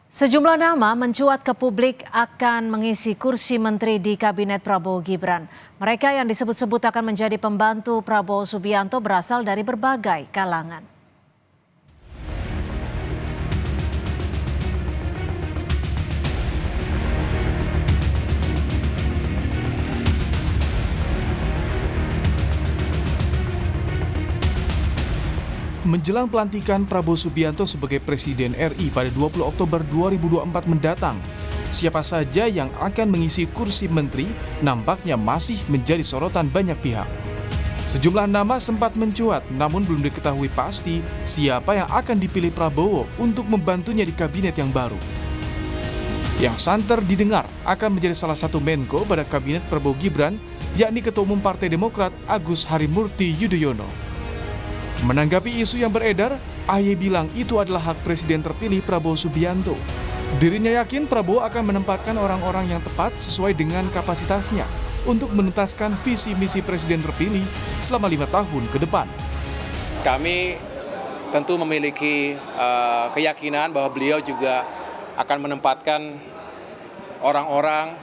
Sejumlah nama mencuat ke publik akan mengisi kursi menteri di Kabinet Prabowo Gibran. Mereka yang disebut-sebut akan menjadi pembantu Prabowo Subianto berasal dari berbagai kalangan. Menjelang pelantikan Prabowo Subianto sebagai Presiden RI pada 20 Oktober 2024 mendatang, siapa saja yang akan mengisi kursi menteri nampaknya masih menjadi sorotan banyak pihak. Sejumlah nama sempat mencuat, namun belum diketahui pasti siapa yang akan dipilih Prabowo untuk membantunya di kabinet yang baru. Yang santer didengar akan menjadi salah satu Menko pada kabinet Prabowo Gibran, yakni Ketua Umum Partai Demokrat Agus Harimurti Yudhoyono. Menanggapi isu yang beredar, AHY bilang itu adalah hak Presiden terpilih Prabowo Subianto. Dirinya yakin Prabowo akan menempatkan orang-orang yang tepat sesuai dengan kapasitasnya untuk menuntaskan visi misi Presiden terpilih selama 5 tahun ke depan. Kami tentu memiliki keyakinan bahwa beliau juga akan menempatkan orang-orang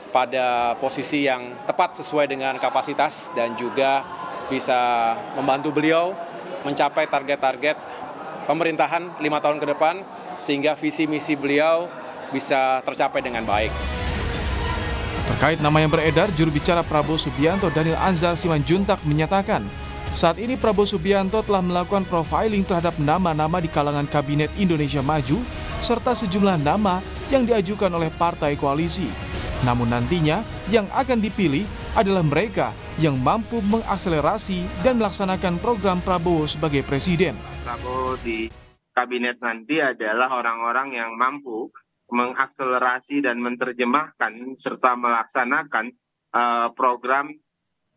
pada posisi yang tepat sesuai dengan kapasitas dan juga bisa membantu beliau mencapai target-target pemerintahan 5 tahun ke depan sehingga visi misi beliau bisa tercapai dengan baik. Terkait nama yang beredar, juru bicara Prabowo Subianto Daniel Anzar Simanjuntak menyatakan, saat ini Prabowo Subianto telah melakukan profiling terhadap nama-nama di kalangan Kabinet Indonesia Maju serta sejumlah nama yang diajukan oleh partai koalisi. Namun nantinya yang akan dipilih adalah mereka yang mampu mengakselerasi dan melaksanakan program Prabowo sebagai presiden. Prabowo di kabinet nanti adalah orang-orang yang mampu mengakselerasi dan menerjemahkan serta melaksanakan program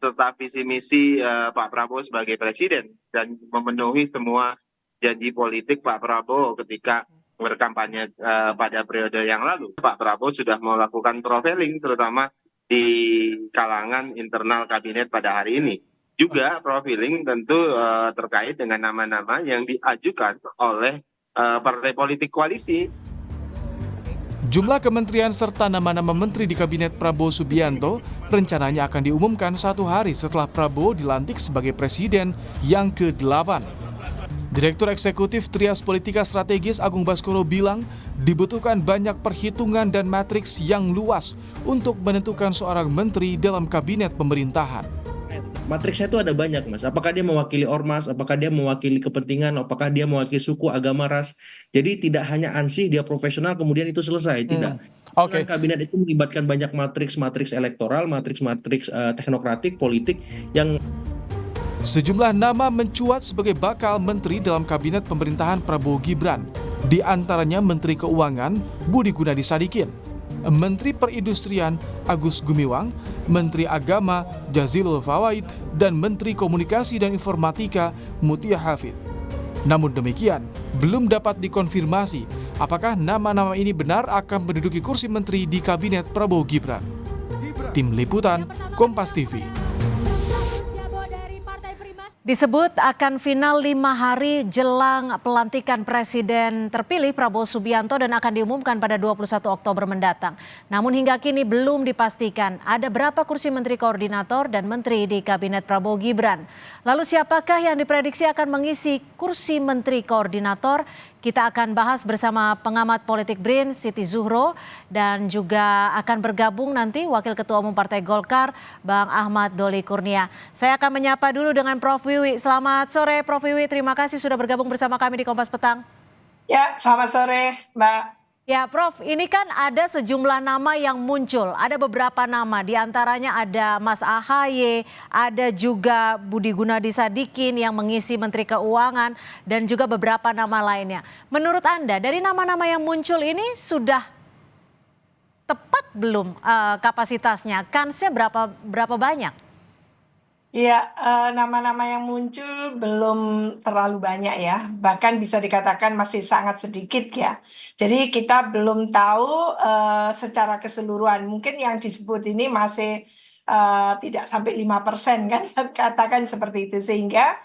serta visi misi Pak Prabowo sebagai presiden dan memenuhi semua janji politik Pak Prabowo ketika berkampanye pada periode yang lalu. Pak Prabowo sudah melakukan profiling terutama di kalangan internal kabinet pada hari ini. Juga profiling tentu terkait dengan nama-nama yang diajukan oleh partai politik koalisi. Jumlah kementerian serta nama-nama menteri di Kabinet Prabowo Subianto rencananya akan diumumkan 1 hari setelah Prabowo dilantik sebagai presiden yang ke-8. Direktur Eksekutif Trias Politika Strategis Agung Baskoro bilang dibutuhkan banyak perhitungan dan matriks yang luas untuk menentukan seorang menteri dalam kabinet pemerintahan. Matriksnya itu ada banyak, Mas. Apakah dia mewakili ormas, apakah dia mewakili kepentingan, apakah dia mewakili suku, agama, ras. Jadi tidak hanya ansih, dia profesional, kemudian itu selesai. Tidak. Oke. Kabinet itu melibatkan banyak matriks elektoral, matriks teknokratik, politik yang... Sejumlah nama mencuat sebagai bakal menteri dalam kabinet pemerintahan Prabowo Gibran. Di antaranya Menteri Keuangan Budi Gunadi Sadikin, Menteri Perindustrian Agus Gumiwang, Menteri Agama Jazilul Fawait, dan Menteri Komunikasi dan Informatika Mutia Hafid. Namun demikian, belum dapat dikonfirmasi apakah nama-nama ini benar akan menduduki kursi menteri di kabinet Prabowo Gibran. Tim Liputan, Kompas TV. Disebut akan final 5 hari jelang pelantikan Presiden terpilih Prabowo Subianto dan akan diumumkan pada 21 Oktober mendatang. Namun hingga kini belum dipastikan ada berapa kursi Menteri Koordinator dan Menteri di Kabinet Prabowo Gibran. Lalu siapakah yang diprediksi akan mengisi kursi Menteri Koordinator? Kita akan bahas bersama pengamat politik BRIN Siti Zuhro dan juga akan bergabung nanti Wakil Ketua Umum Partai Golkar Bang Ahmad Doli Kurnia. Saya akan menyapa dulu dengan Prof. Wiwi. Selamat sore Prof. Wiwi, terima kasih sudah bergabung bersama kami di Kompas Petang. Ya, selamat sore Mbak. Ya Prof, ini kan ada sejumlah nama yang muncul, ada beberapa nama, diantaranya ada Mas AHY, ada juga Budi Gunadi Sadikin yang mengisi Menteri Keuangan, dan juga beberapa nama lainnya. Menurut Anda, dari nama-nama yang muncul ini sudah tepat belum kapasitasnya? Kansnya berapa banyak? Ya, nama-nama yang muncul belum terlalu banyak ya, bahkan bisa dikatakan masih sangat sedikit ya. Jadi kita belum tahu secara keseluruhan, mungkin yang disebut ini masih tidak sampai 5% kan, katakan seperti itu. Sehingga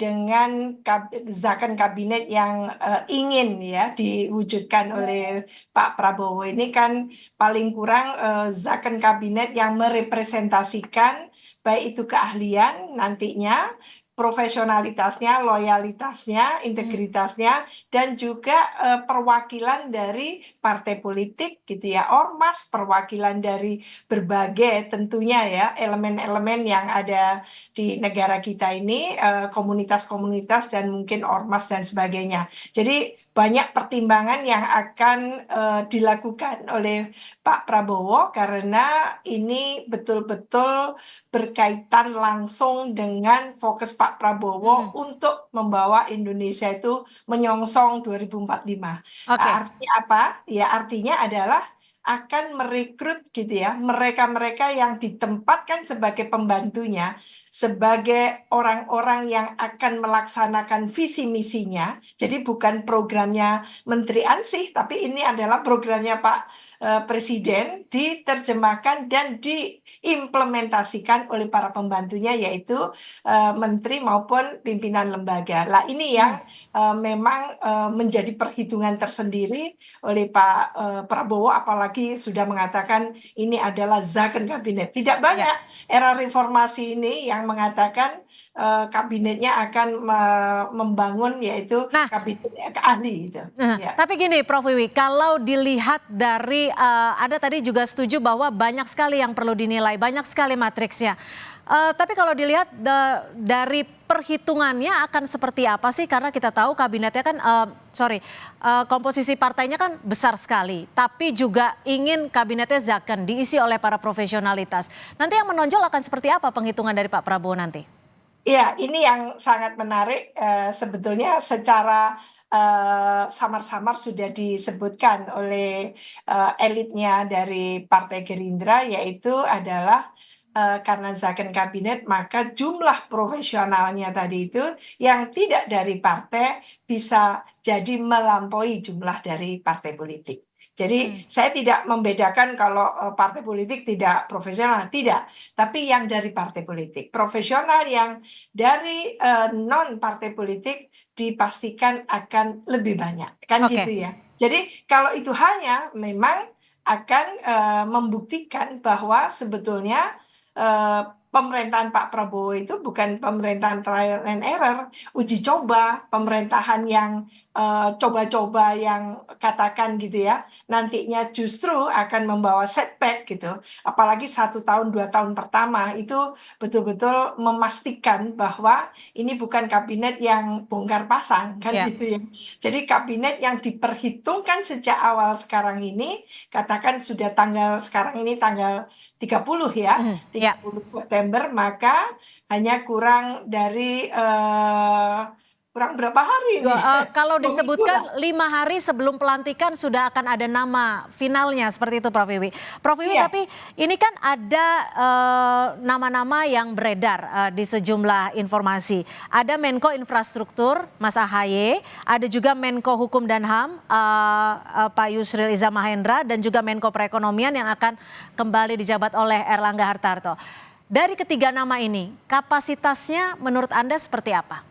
dengan zakon kabinet yang ingin ya diwujudkan oleh Pak Prabowo ini kan paling kurang zakon kabinet yang merepresentasikan baik itu keahlian nantinya, profesionalitasnya, loyalitasnya, integritasnya, dan juga perwakilan dari partai politik gitu ya, ormas, perwakilan dari berbagai tentunya ya elemen-elemen yang ada di negara kita ini, komunitas-komunitas dan mungkin ormas dan sebagainya. Jadi banyak pertimbangan yang akan dilakukan oleh Pak Prabowo karena ini betul-betul berkaitan langsung dengan fokus Pak Prabowo untuk membawa Indonesia itu menyongsong 2045. Oke. Artinya apa? Ya artinya adalah akan merekrut gitu ya mereka-mereka yang ditempatkan sebagai pembantunya, sebagai orang-orang yang akan melaksanakan visi misinya. Jadi bukan programnya Menteri Ansih, tapi ini adalah programnya Pak Presiden diterjemahkan dan diimplementasikan oleh para pembantunya yaitu menteri maupun pimpinan lembaga. Lah ini yang memang menjadi perhitungan tersendiri oleh Pak Prabowo, apalagi sudah mengatakan ini adalah zakon kabinet. Tidak banyak era reformasi ini yang mengatakan kabinetnya akan membangun yaitu Nah, kabinet ahli itu. Ya. Tapi gini Prof Wiwi, kalau dilihat dari Anda tadi juga setuju bahwa banyak sekali yang perlu dinilai, banyak sekali matriksnya. Tapi kalau dilihat dari perhitungannya akan seperti apa sih? Karena kita tahu kabinetnya kan, komposisi partainya kan besar sekali. Tapi juga ingin kabinetnya zakon diisi oleh para profesionalitas. Nanti yang menonjol akan seperti apa penghitungan dari Pak Prabowo nanti? Ya, ini yang sangat menarik. Sebetulnya secara samar-samar sudah disebutkan oleh elitnya dari Partai Gerindra, yaitu adalah karena zakon kabinet maka jumlah profesionalnya tadi itu yang tidak dari partai bisa jadi melampaui jumlah dari partai politik. Jadi saya tidak membedakan kalau partai politik tidak profesional, tidak. Tapi yang dari partai politik, profesional yang dari non partai politik dipastikan akan lebih banyak, kan gitu ya. Jadi kalau itu hanya memang akan membuktikan bahwa sebetulnya pemerintahan Pak Prabowo itu bukan pemerintahan trial and error, uji coba, pemerintahan yang coba-coba yang katakan gitu ya, nantinya justru akan membawa setback gitu. Apalagi 1 tahun 2 tahun pertama itu betul-betul memastikan bahwa ini bukan kabinet yang bongkar pasang kan gitu ya. Jadi kabinet yang diperhitungkan sejak awal sekarang ini, katakan sudah sekarang ini tanggal 30 ya, 30 September, maka hanya kurang dari kurang berapa hari nih? Kalau disebutkan 5 hari sebelum pelantikan sudah akan ada nama finalnya seperti itu Prof Wiwi. Prof Wiwi, tapi ini kan ada nama-nama yang beredar di sejumlah informasi. Ada Menko Infrastruktur Mas Ahaye, ada juga Menko Hukum dan HAM Pak Yusril Iza Mahendra, dan juga Menko Perekonomian yang akan kembali dijabat oleh Erlangga Hartarto. Dari ketiga nama ini, kapasitasnya menurut Anda seperti apa?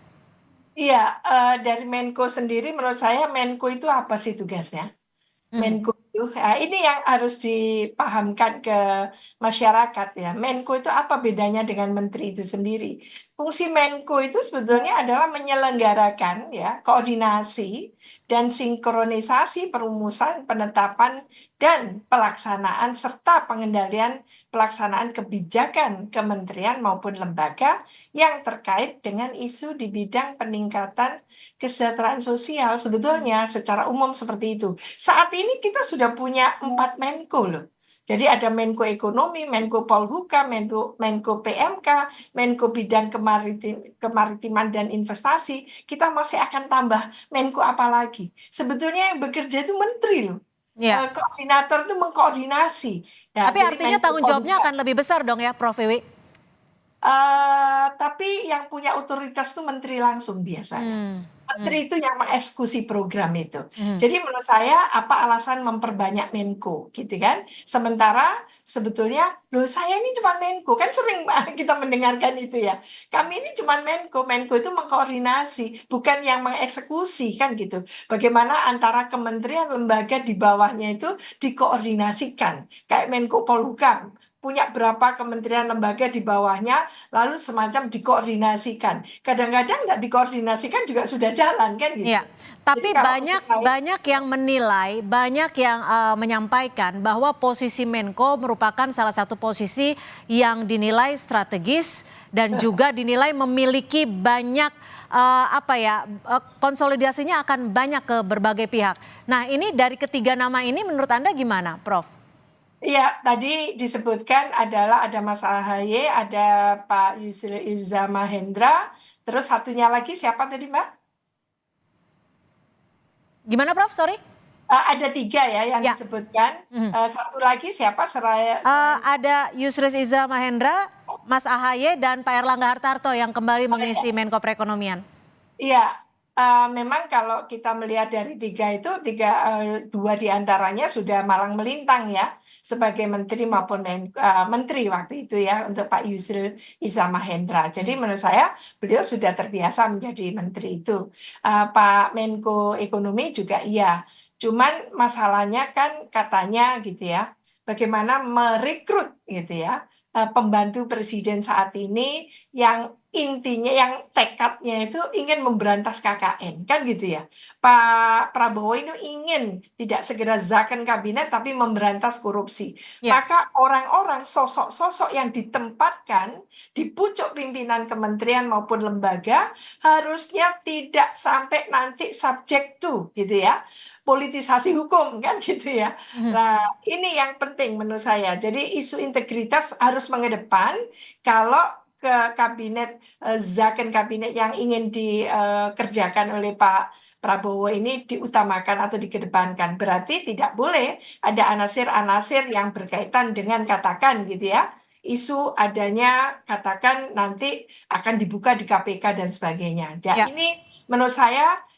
Iya, dari Menko sendiri menurut saya Menko itu apa sih tugasnya? Menko itu, ini yang harus dipahamkan ke masyarakat ya. Menko itu apa bedanya dengan menteri itu sendiri? Fungsi Menko itu sebetulnya adalah menyelenggarakan ya koordinasi dan sinkronisasi perumusan, penetapan dan pelaksanaan serta pengendalian pelaksanaan kebijakan kementerian maupun lembaga yang terkait dengan isu di bidang peningkatan kesejahteraan sosial. Sebetulnya secara umum seperti itu. Saat ini kita sudah punya 4 Menko loh. Jadi ada Menko Ekonomi, Menko Polhukam, Menko PMK, Menko Bidang Kemaritiman dan Investasi. Kita masih akan tambah Menko apa lagi? Sebetulnya yang bekerja itu menteri loh. Koordinator itu mengkoordinasi. Tapi artinya tanggung jawabnya akan lebih besar dong ya Prof Wiwi? Tapi yang punya otoritas itu menteri langsung biasanya. Hmm. Menteri itu yang mengeksekusi program itu. Hmm. Jadi menurut saya apa alasan memperbanyak Menko gitu kan? Sementara sebetulnya loh saya ini cuma Menko kan sering kita mendengarkan itu ya. Kami ini cuma Menko, Menko itu mengkoordinasi bukan yang mengeksekusi kan gitu. Bagaimana antara kementerian lembaga di bawahnya itu dikoordinasikan kayak Menko Polhukam punya berapa kementerian lembaga di bawahnya lalu semacam dikoordinasikan. Kadang-kadang nggak dikoordinasikan juga sudah jalan kan gitu. Iya, tapi Jadi kalau menurut saya, banyak yang menilai, banyak yang menyampaikan bahwa posisi Menko merupakan salah satu posisi yang dinilai strategis dan juga dinilai memiliki banyak konsolidasinya akan banyak ke berbagai pihak. Nah, ini dari ketiga nama ini menurut Anda gimana, Prof? iya, tadi disebutkan adalah ada Mas AHY, ada Pak Yusril Iza Mahendra, terus satunya lagi siapa tadi Mbak? Gimana, Prof? Sorry? Ada 3 ya yang Ya. disebutkan. Mhm. Satu lagi siapa? Ada Yusril Iza Mahendra, Mas AHY, dan Pak Erlangga Hartarto yang kembali mengisi Menko Perekonomian. Iya, memang kalau kita melihat dari 3 itu, 2 diantaranya sudah malang melintang ya, sebagai menteri maupun menteri waktu itu ya, untuk Pak Yusril Iza Mahendra. Jadi menurut saya beliau sudah terbiasa menjadi menteri itu. Pak Menko Ekonomi juga iya. Cuman masalahnya kan katanya gitu ya, bagaimana merekrut gitu ya, pembantu presiden saat ini yang intinya yang tekadnya itu ingin memberantas KKN kan gitu ya. Pak Prabowo ini ingin tidak segera zakon kabinet tapi memberantas korupsi. Ya. Maka orang-orang sosok-sosok yang ditempatkan di pucuk pimpinan kementerian maupun lembaga harusnya tidak sampai nanti subject to gitu ya. Politisasi hukum kan gitu ya. Nah, ini yang penting menurut saya. Jadi isu integritas harus mengedepan kalau ke kabinet zakon kabinet yang ingin dikerjakan oleh Pak Prabowo ini diutamakan atau dikedepankan. Berarti tidak boleh ada anasir-anasir yang berkaitan dengan katakan gitu ya. Isu adanya katakan nanti akan dibuka di KPK dan sebagainya. Ya. Ini menurut saya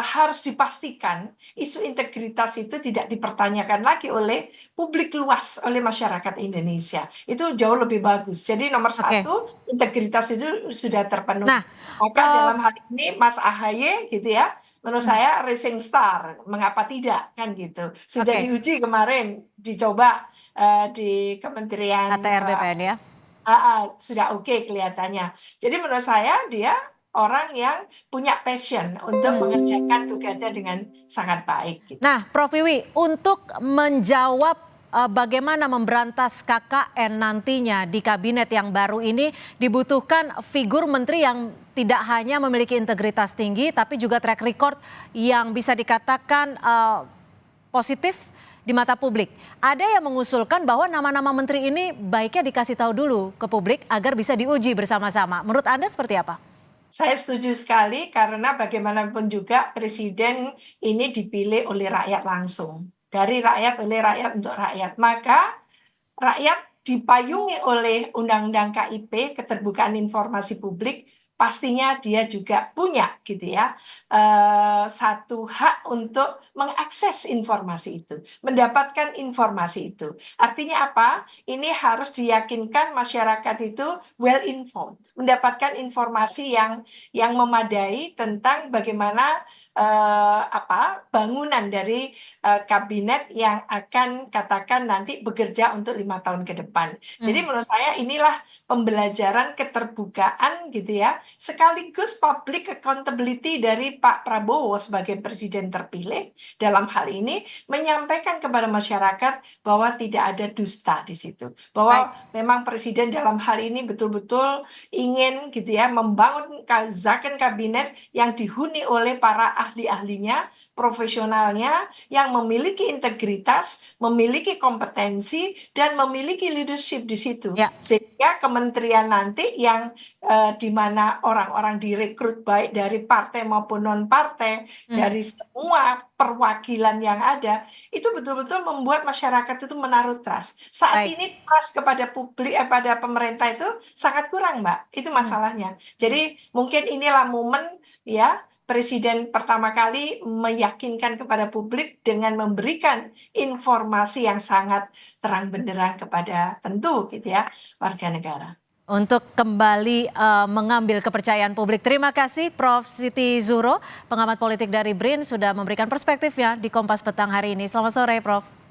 harus dipastikan isu integritas itu tidak dipertanyakan lagi oleh publik luas, oleh masyarakat Indonesia. Itu jauh lebih bagus. Jadi nomor satu, integritas itu sudah terpenuhi. Nah, maka dalam hal ini Mas AHY gitu ya, menurut saya rising star. Mengapa tidak kan gitu. Sudah diuji kemarin, dicoba di Kementerian ATR BPN ya. Sudah oke kelihatannya. Jadi menurut saya dia orang yang punya passion untuk mengerjakan tugasnya dengan sangat baik. Gitu. Nah, Prof Wiwi, untuk menjawab bagaimana memberantas KKN nantinya di kabinet yang baru ini dibutuhkan figur menteri yang tidak hanya memiliki integritas tinggi, tapi juga track record yang bisa dikatakan positif di mata publik. Ada yang mengusulkan bahwa nama-nama menteri ini baiknya dikasih tahu dulu ke publik agar bisa diuji bersama-sama. Menurut Anda seperti apa? Saya setuju sekali karena bagaimanapun juga presiden ini dipilih oleh rakyat langsung. Dari rakyat, oleh rakyat, untuk rakyat. Maka rakyat dipayungi oleh Undang-Undang KIP, Keterbukaan Informasi Publik, pastinya dia juga punya gitu ya satu hak untuk mengakses informasi itu, mendapatkan informasi itu. Artinya apa? Ini harus diyakinkan masyarakat itu well informed, mendapatkan informasi yang memadai tentang bagaimana bangunan dari kabinet yang akan katakan nanti bekerja untuk 5 tahun ke depan. Jadi menurut saya inilah pembelajaran keterbukaan gitu ya, sekaligus public accountability dari Pak Prabowo sebagai presiden terpilih dalam hal ini menyampaikan kepada masyarakat bahwa tidak ada dusta di situ, bahwa memang presiden dalam hal ini betul-betul ingin gitu ya membangun zakon kabinet yang dihuni oleh para ahli-ahlinya, profesionalnya yang memiliki integritas, memiliki kompetensi, dan memiliki leadership di situ. Ya. Sehingga kementerian nanti yang di mana orang-orang direkrut baik dari partai maupun non-partai, dari semua perwakilan yang ada, itu betul-betul membuat masyarakat itu menaruh trust. Saat Baik. ini trust kepada publik, pada pemerintah itu sangat kurang, Mbak. Itu masalahnya. Jadi mungkin inilah momen ya Presiden pertama kali meyakinkan kepada publik dengan memberikan informasi yang sangat terang benderang kepada tentu gitu ya warga negara. Untuk kembali mengambil kepercayaan publik. Terima kasih Prof. Siti Zuhro, pengamat politik dari BRIN, sudah memberikan perspektifnya di Kompas Petang hari ini. Selamat sore, Prof.